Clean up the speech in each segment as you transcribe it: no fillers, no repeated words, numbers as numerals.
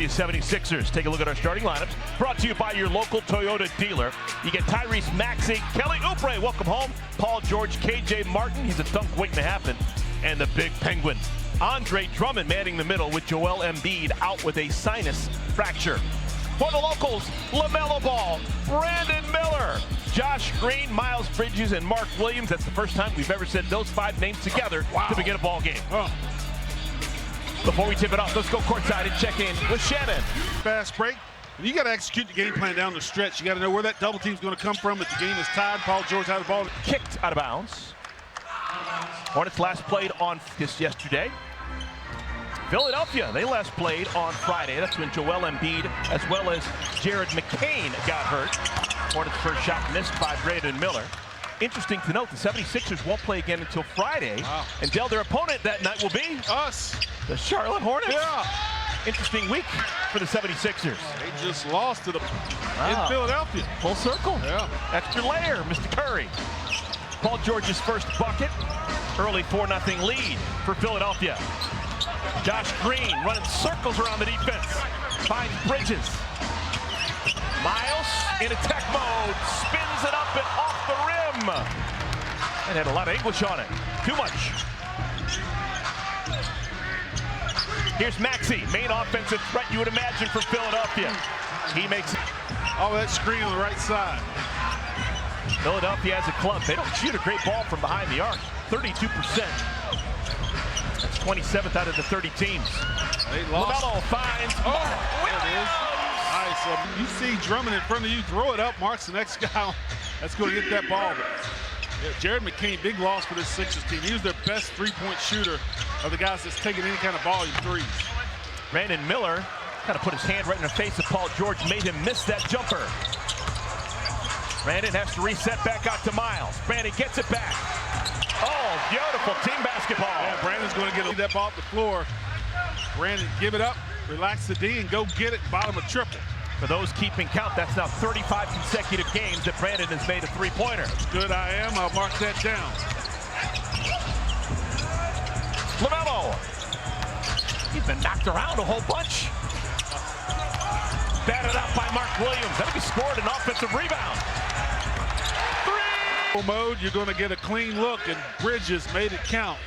Philadelphia 76ers. Take a look at our starting lineups. Brought to you by your local Toyota dealer. You get Tyrese Maxey, Kelly Oubre, welcome home. Paul George, KJ Martin, he's a dunk waiting to happen. And the big penguin, Andre Drummond, manning the middle with Joel Embiid out with a sinus fracture. For the locals, LaMelo Ball, Brandon Miller, Josh Green, Miles Bridges, and Mark Williams. That's the first time we've ever said those five names together to begin a ball game. Before we tip it off, let's go courtside and check in with Shannon. Fast break. You got to execute the game plan down the stretch. You got to know where that double team's going to come from if the game is tied. Paul George had the ball. Kicked out of bounds. Hornets last played on this yesterday. Philadelphia, they last played on Friday. That's when Joel Embiid as well as Jared McCain got hurt. Hornets' first shot missed by Brandon Miller. Interesting to note, the 76ers won't play again until Friday. Wow. And Dale, their opponent that night will be us, the Charlotte Hornets. Yeah. Interesting week for the 76ers. They just lost to the in Philadelphia. Full circle. Yeah. Extra layer, Mr. Curry. Paul George's first bucket. Early 4-0 lead for Philadelphia. Josh Green running circles around the defense. Finds Bridges. Miles in attack mode. Spins it up and off the rim. And had a lot of English on it. Too much. Here's Maxey, main offensive threat you would imagine for Philadelphia. He makes it. All that screen on the right side. Philadelphia as a club, they don't shoot a great ball from behind the arc. 32%. That's 27th out of the 30 teams. They lost. LaMelo finds Mark Williams. Nice. You see Drummond in front of you, throw it up. Mark's the next guy that's going to get that ball. But, yeah, Jared McCain, big loss for this Sixers team. He was their best three-point shooter of the guys that's taking any kind of volume threes. Brandon Miller kind of put his hand right in the face of Paul George, made him miss that jumper. Brandon has to reset back out to Miles. Brandon gets it back. Oh, beautiful team basketball. Yeah, Brandon's going to get that ball off the floor. Brandon, give it up, relax the D, and go get it. Bottom of triple. For those keeping count, that's now 35 consecutive games that Brandon has made a three-pointer. Good, I am. I'll mark that down. LaMelo. He's been knocked around a whole bunch. Batted out by Mark Williams. I think he scored an offensive rebound. Mode, you're going to get a clean look, and Bridges made it count.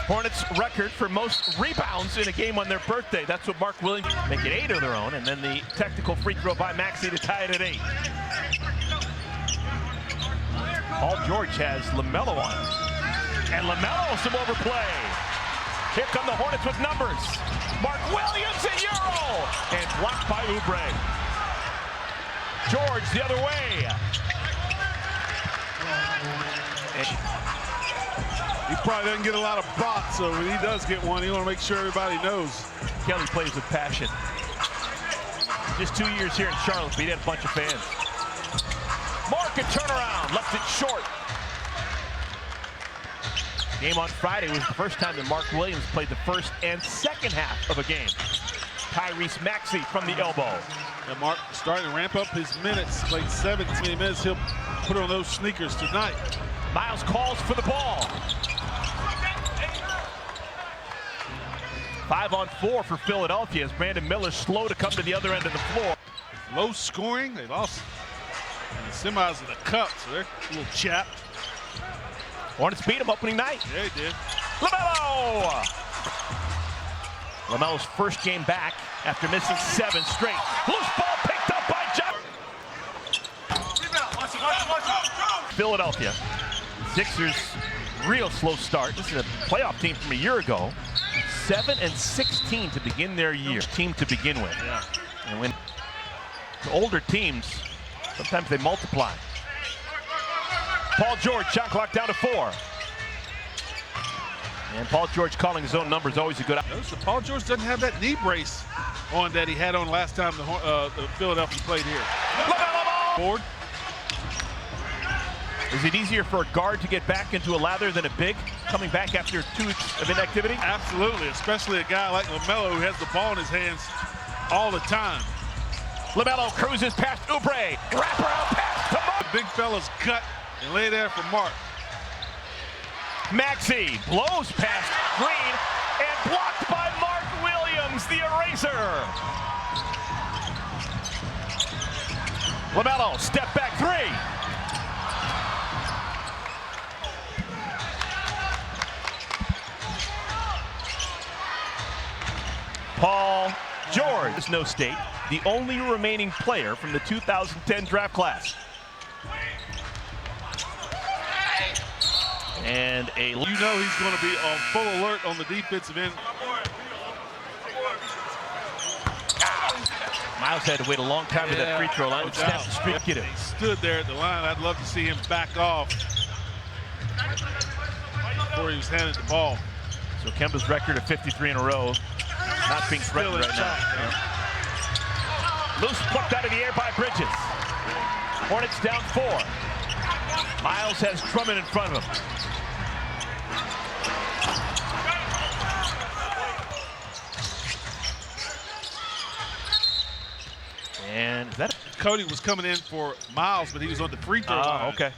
Hornets record for most rebounds in a game on their birthday. That's what Mark Williams make it 8 of their own, and then the technical free throw by Maxey to tie it at 8. Paul George has LaMelo on him, and LaMelo some overplay. Here come the Hornets with numbers. Mark Williams a Euro, and blocked by Oubre. George the other way. He probably doesn't get a lot of bots, so when he does get one, he want to make sure everybody knows. Kelly plays with passion. Just 2 years here in Charlotte, but he had a bunch of fans. Mark, a turnaround, left it short. Game on Friday was the first time that Mark Williams played the first and second half of a game. Tyrese Maxey from the elbow. And Mark starting to ramp up his minutes. Played 17 minutes. He'll put on those sneakers tonight. Miles calls for the ball. 5 on 4 for Philadelphia as Brandon Miller slow to come to the other end of the floor. Low scoring. They lost in the semis of the cup, so they're a little chapped. Hornets beat him opening night. Yeah, they did. LaMelo! LaMelo's first game back after missing 7 straight. Loose ball picked up by John. Philadelphia. Sixers, real slow start. This is a playoff team from a year ago. 7-16 to begin their year. Team to begin with. Yeah. And when the older teams, sometimes they multiply. Paul George, shot clock down to 4. And Paul George calling his own number is always a good option. Notice that Paul George doesn't have that knee brace on that he had on last time the Philadelphia played here. Board. Is it easier for a guard to get back into a lather than a big coming back after 2 weeks of inactivity? Absolutely, especially a guy like LaMelo who has the ball in his hands all the time. LaMelo cruises past Oubre. Wraparound pass to Mark. The big fella's cut and lay there for Mark. Maxey blows past Green and blocked by Mark Williams. is the eraser. LaMelo, step back three. Paul George, no State, the only remaining player from the 2010 draft class. And you know he's going to be on full alert on the defensive end. Miles had to wait a long time to that free throw line. Snap the streak, get him. He stood there at the line. I'd love to see him back off before he was handed the ball. So Kemba's record of 53 in a row, not being threatened right now. Loose plucked out of the air by Bridges. Hornets down 4. Miles has Drummond in front of him. And that Cody was coming in for Miles, but he was on the free throw line. Okay.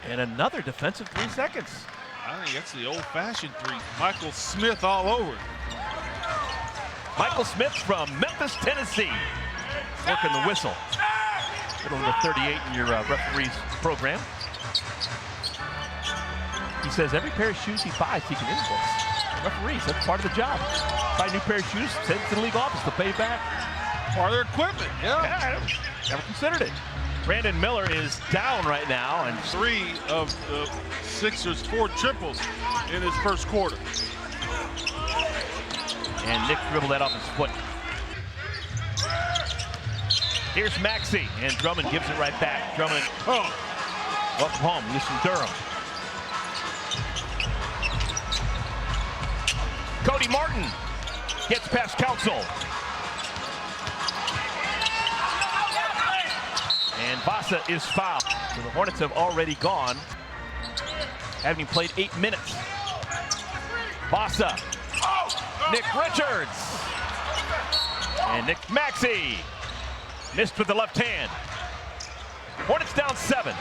And another defensive 3 seconds. I think that's the old-fashioned three. Michael Smith all over. Michael Smith from Memphis, Tennessee. Working the whistle. Middle number 38 in your referee's program. He says every pair of shoes he buys, he can invoice. Referees, that's part of the job. Buy a new pair of shoes, send it to the league office, they'll pay you back. Part of their equipment, yeah. Never considered it. Brandon Miller is down right now. And 3 of the Sixers' 4 triples in his first quarter. And Nick dribbled that off his foot. Here's Maxey, and Drummond gives it right back. Drummond, welcome home, he's from Durham. Cody Martin gets past Council. And Vasa is fouled. So the Hornets have already gone, having played 8 minutes. Vasa, Nick Richards, and Nick Maxey missed with the left hand. Hornets down 7.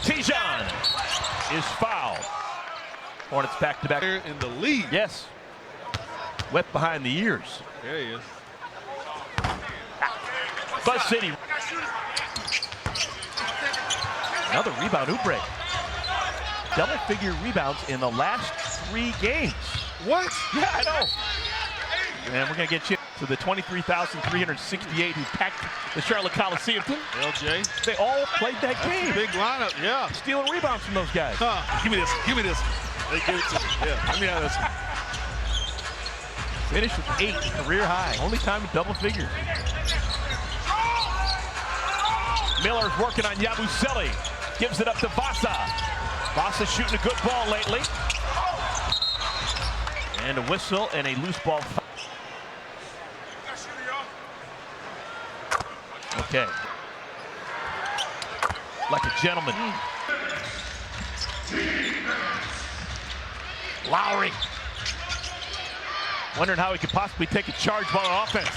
Tijan is fouled. Hornets back to back. In the lead. Yes. Wet behind the ears. There he is. Buzz City. Another rebound, Oubre. Double-figure rebounds in the last 3 games. What? Yeah, I know. And we're going to get you to the 23,368 who packed the Charlotte Coliseum. LJ. They all played that game. Big lineup, yeah. Stealing rebounds from those guys. Give me this. Give me this. They give it to me. Yeah. Let me have this. Finished with 8, career high. Only time in double figures. Miller's working on Yabusele. Gives it up to Vasa. Vasa shooting a good ball lately. And a whistle and a loose ball. Okay. Like a gentleman. Lowry. Wondering how he could possibly take a charge ball on offense.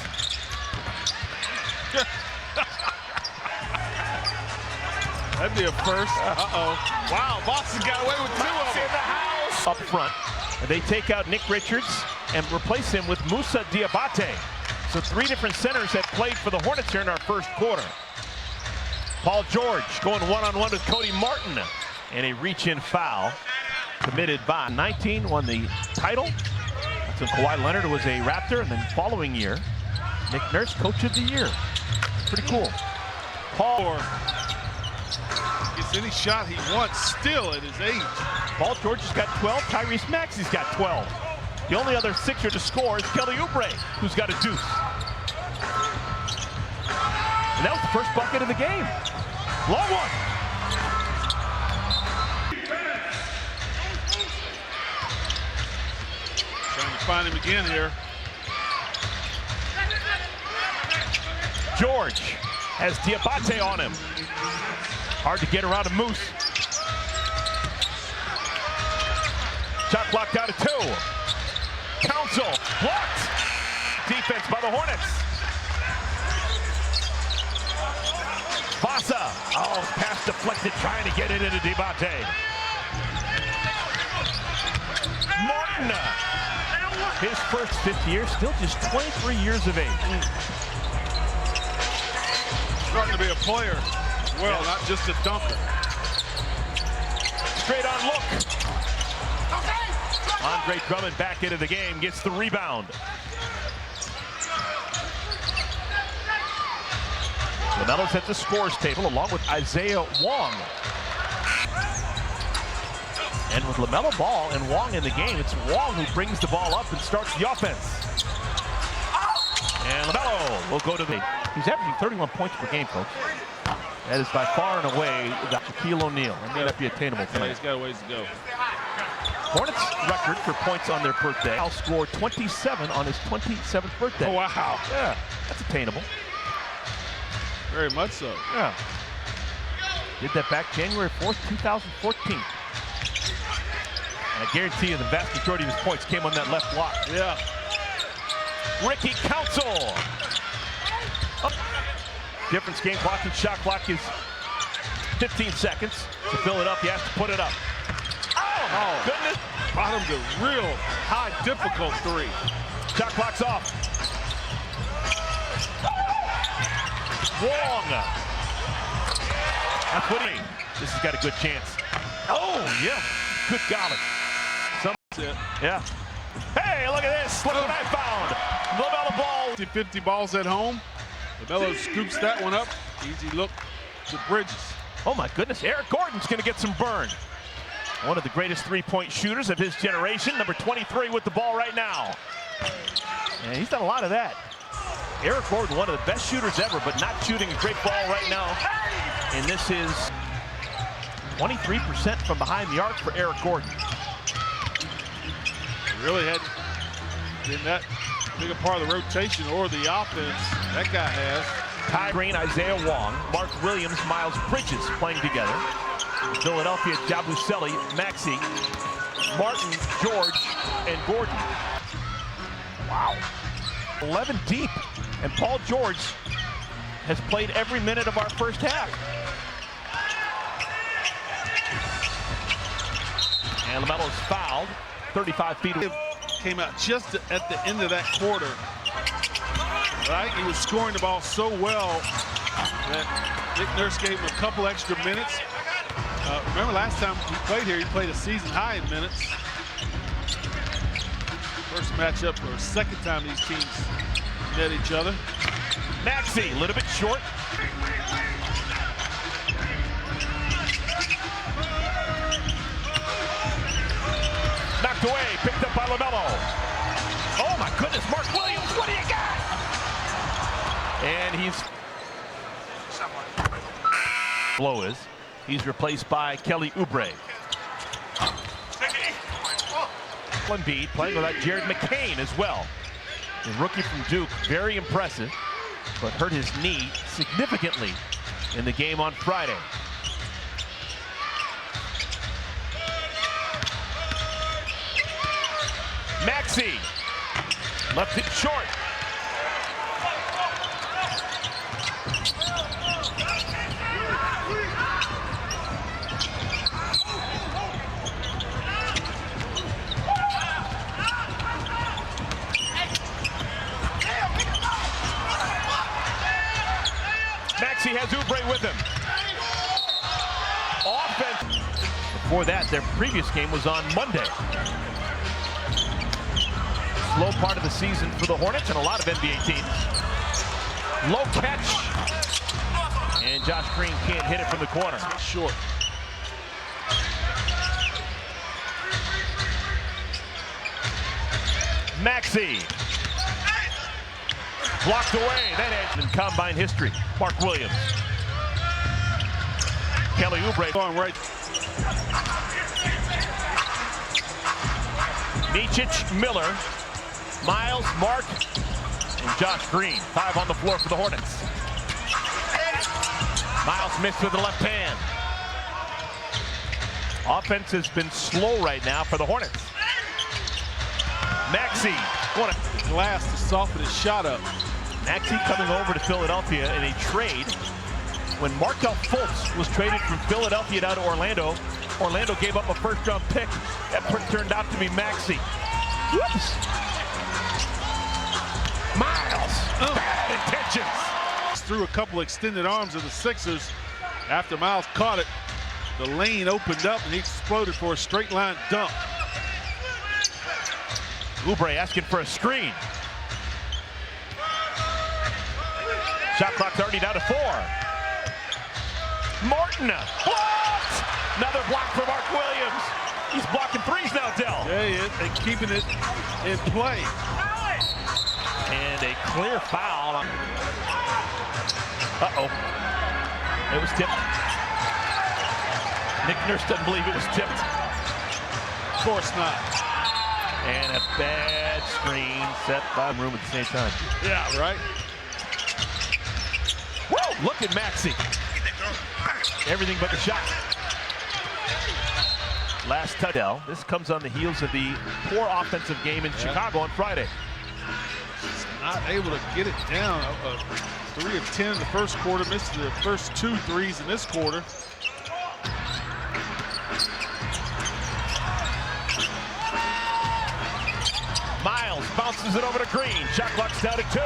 That'd be a first. Wow, Boston got away with 2 of them. In the house. Up front. And they take out Nick Richards and replace him with Musa Diabate. So 3 different centers have played for the Hornets here in our first quarter. Paul George going one-on-one with Cody Martin. And a reach-in foul committed by 19, won the title. So Kawhi Leonard was a Raptor, and then following year, Nick Nurse, Coach of the Year. Pretty cool. Paul gets any shot he wants still at his age. Paul George has got 12. Tyrese Maxey's got 12. The only other Sixer to score is Kelly Oubre, who's got a deuce. And that was the first bucket of the game. Long one. Trying to find him again here. George has Diabate on him. Hard to get around a Moose. Shot blocked out of 2. Council blocked. Defense by the Hornets. Vasa. Oh, pass deflected, trying to get it into Diabate. His first 50 years, still just 23 years of age. Starting to be a player. Well, not just a dunker. Straight on look. Andre Drummond back into the game, gets the rebound. LaMelo's at the scores table along with Isaiah Wong. And with LaMelo Ball and Wong in the game, it's Wong who brings the ball up and starts the offense. And LaMelo will go to the... He's averaging 31 points per game, folks. That is by far and away the Shaquille O'Neal. It may not be attainable tonight. Yeah, he's got a ways to go. Hornets record for points on their birthday. Al scored 27 on his 27th birthday. Oh, wow. Yeah, that's attainable. Very much so. Yeah. Did that back January 4th, 2014. And I guarantee you the vast majority of his points came on that left block. Yeah. Ricky Council. Up. Difference game clock and shot clock is 15 seconds. To Philadelphia has to put it up. Oh, goodness. Bottom to real high difficult three. Shot clock's off. Wong. That's what he. This has got a good chance. Oh, yeah. Good golly. Yeah. Hey, look at this. Look what I found. LaMelo Ball. 50 balls at home. LaMelo scoops that one up. Easy look to Bridges. Oh, my goodness. Eric Gordon's going to get some burn. One of the greatest three-point shooters of his generation. Number 23 with the ball right now. And he's done a lot of that. Eric Gordon, one of the best shooters ever, but not shooting a great ball right now. And this is 23% from behind the arc for Eric Gordon. Really hadn't been that big a part of the rotation or the offense. That guy has. Ty Green, Isaiah Wong, Mark Williams, Miles Bridges playing together. Philadelphia, Jabusele, Maxey, Martin, George, and Gordon. Wow. 11 deep. And Paul George has played every minute of our first half. And LaMelo's fouled. 35 feet. Came out just at the end of that quarter. Right? He was scoring the ball so well that Nick Nurse gave him a couple extra minutes. Remember last time he played here, he played a season high in minutes. First matchup or second time these teams met each other. Maxey, a little bit short. Knocked away, picked up by LaMelo. Oh my goodness, Mark Williams, what do you got? And blow is. He's replaced by Kelly Oubre. Embiid playing without Jared McCain as well. The rookie from Duke, very impressive, but hurt his knee significantly in the game on Friday. Maxey, left it short. Maxey has Oubre with him. Offense. Before that, their previous game was on Monday. Slow part of the season for the Hornets and a lot of NBA teams. Low catch. And Josh Green can't hit it from the corner. Short. Maxey. Blocked away. That edge in combine history. Mark Williams. Kelly Oubre. Going right. Nicic, Miller, Miles, Mark, and Josh Green. 5 on the floor for the Hornets. Miles missed with the left hand. Offense has been slow right now for the Hornets. Maxey. Glass to soften his shot up. Maxey coming over to Philadelphia in a trade. When Markelle Fultz was traded from Philadelphia down to Orlando, Orlando gave up a first-round pick. That turned out to be Maxey. Whoops. Miles. Bad intentions. Threw a couple extended arms of the Sixers. After Miles caught it, the lane opened up and he exploded for a straight line dunk. Oubre asking for a screen. Shot clock's already down to 4. Martin blocked. Another block for Mark Williams. He's blocking threes now, Dell. Yeah, he is, and keeping it in play. And a clear foul. Uh-oh. It was tipped. Nick Nurse doesn't believe it was tipped. Of course not. And a bad screen set by Room at the same time. Yeah, right. Whoa, look at Maxey. Everything but the shot. Last touchdown. This comes on the heels of the poor offensive game in Chicago on Friday. Not able to get it down. 3 of 10 in the first quarter. Missed the first 2 threes in this quarter. Miles bounces it over to Green. Shot clock's down to 2.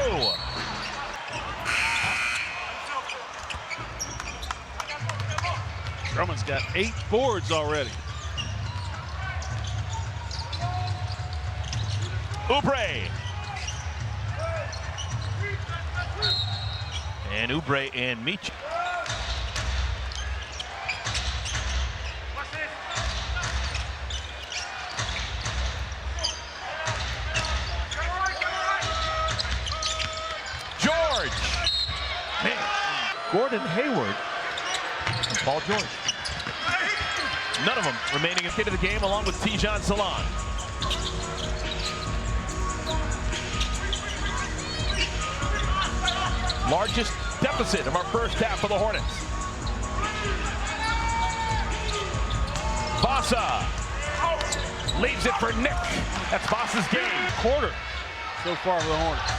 Drummond's got 8 boards already. Oubre. And Oubre and Meach. George. Man. Gordon Hayward and Paul George. None of them remaining in the game along with Tijan Salon. Largest deficit of our first half for the Hornets. Vasa leaves it for Nick. That's Vasa's game. Quarter so far for the Hornets.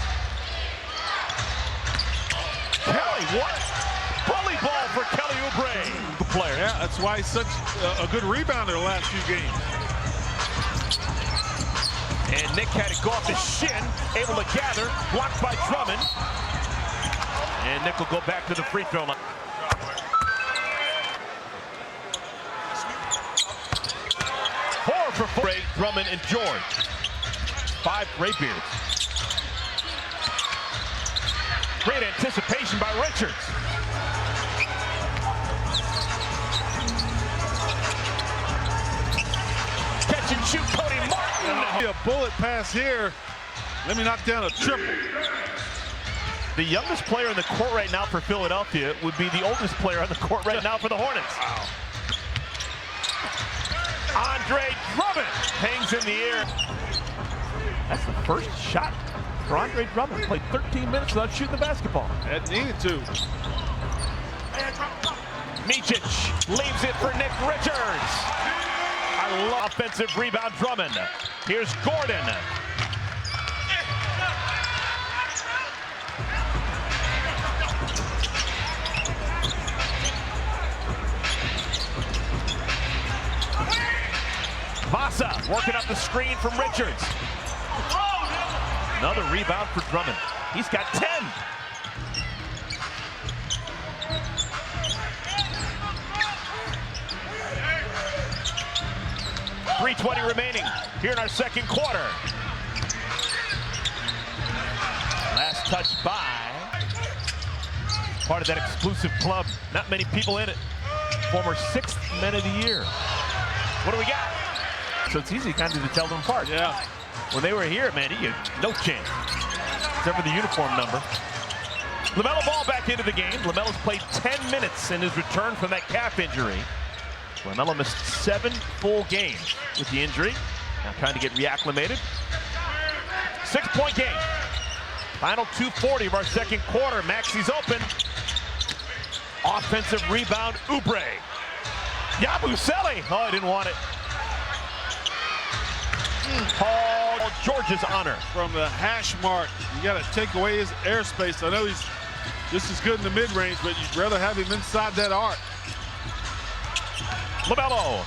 Kelly, what? Bully ball for Kelly Oubre. The player. Yeah, that's why he's such a good rebounder the last few games. And Nick had it go off the shin, able to gather, blocked by Drummond. And Nick will go back to the free throw line. Four for 4. Drummond and George. 5 Gray Beards. Great anticipation by Richards. Catch and shoot, Cody Martin. A bullet pass here. Let me knock down a triple. The youngest player in the court right now for Philadelphia would be the oldest player on the court right now for the Hornets. Wow. Andre Drummond hangs in the air. That's the first shot for Andre Drummond. Played 13 minutes without shooting the basketball. That needed to. Micic leaves it for Nick Richards. I love offensive rebound Drummond. Here's Gordon. Vasa working up the screen from Richards. Another rebound for Drummond. He's got 10. .320 remaining here in our second quarter. Last touch by part of that exclusive club. Not many people in it. Former 6th men of the year. What do we got? So it's easy kind of to tell them apart. Yeah. When they were here, man, he had no chance. Except for the uniform number. LaMelo Ball back into the game. LaMelo's played 10 minutes in his return from that calf injury. LaMelo missed 7 full games with the injury. Now trying to get reacclimated. 6-point game. Final 2:40 of our second quarter. Maxey's open. Offensive rebound, Oubre. Yabusele. Oh, I didn't want it. Paul George's honor. From the hash mark, you got to take away his airspace. I know he's just as good in the mid-range, but you'd rather have him inside that arc. LaMelo.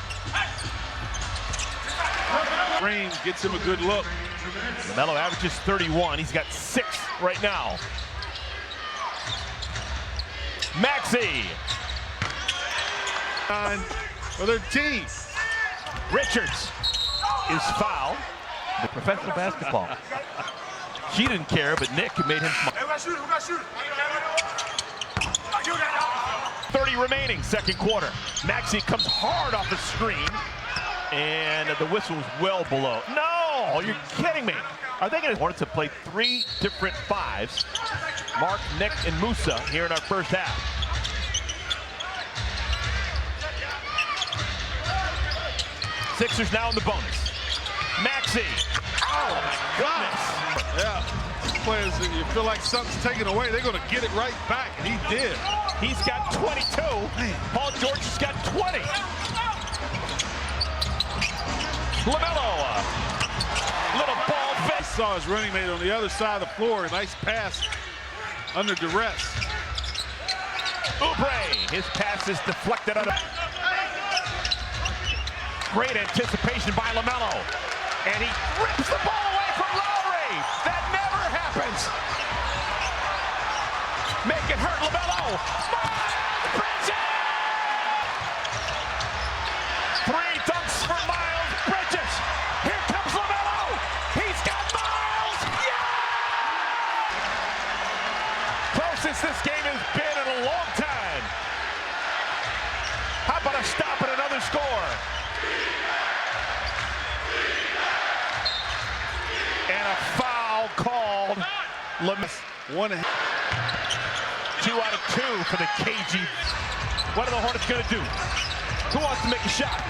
frame gets him a good look. LaMelo averages 31. He's got 6 right now. Maxey. For their team. Richards is fouled. The professional basketball. She didn't care, but Nick made him smile. 30 remaining, second quarter. Maxey comes hard off the screen, and the whistle is well below. No, you're kidding me. Are they going to Hornets have played 3 different 5s? Mark, Nick, and Musa here in our first half. Sixers now in the bonus. Maxey. Oh, my goodness. Yeah. Players, you feel like something's taken away, they're going to get it right back, and he did. He's got 22. Man. Paul George has got 20. LaMelo. Little ball fake. Saw his running mate on the other side of the floor. A nice pass under duress. Oubre. His pass is deflected out of. Great anticipation by LaMelo. And he rips the ball away from Lowry. That never happens. Make it hurt, LaMelo. Bridges! 3 dunks for Miles Bridges. Here comes LaMelo. He's got Miles. Yeah! Closest this game has been in a long time. How about a stop and another score? And a foul called. 2 out of 2 for the KG. What are the Hornets going to do? Who wants to make a shot?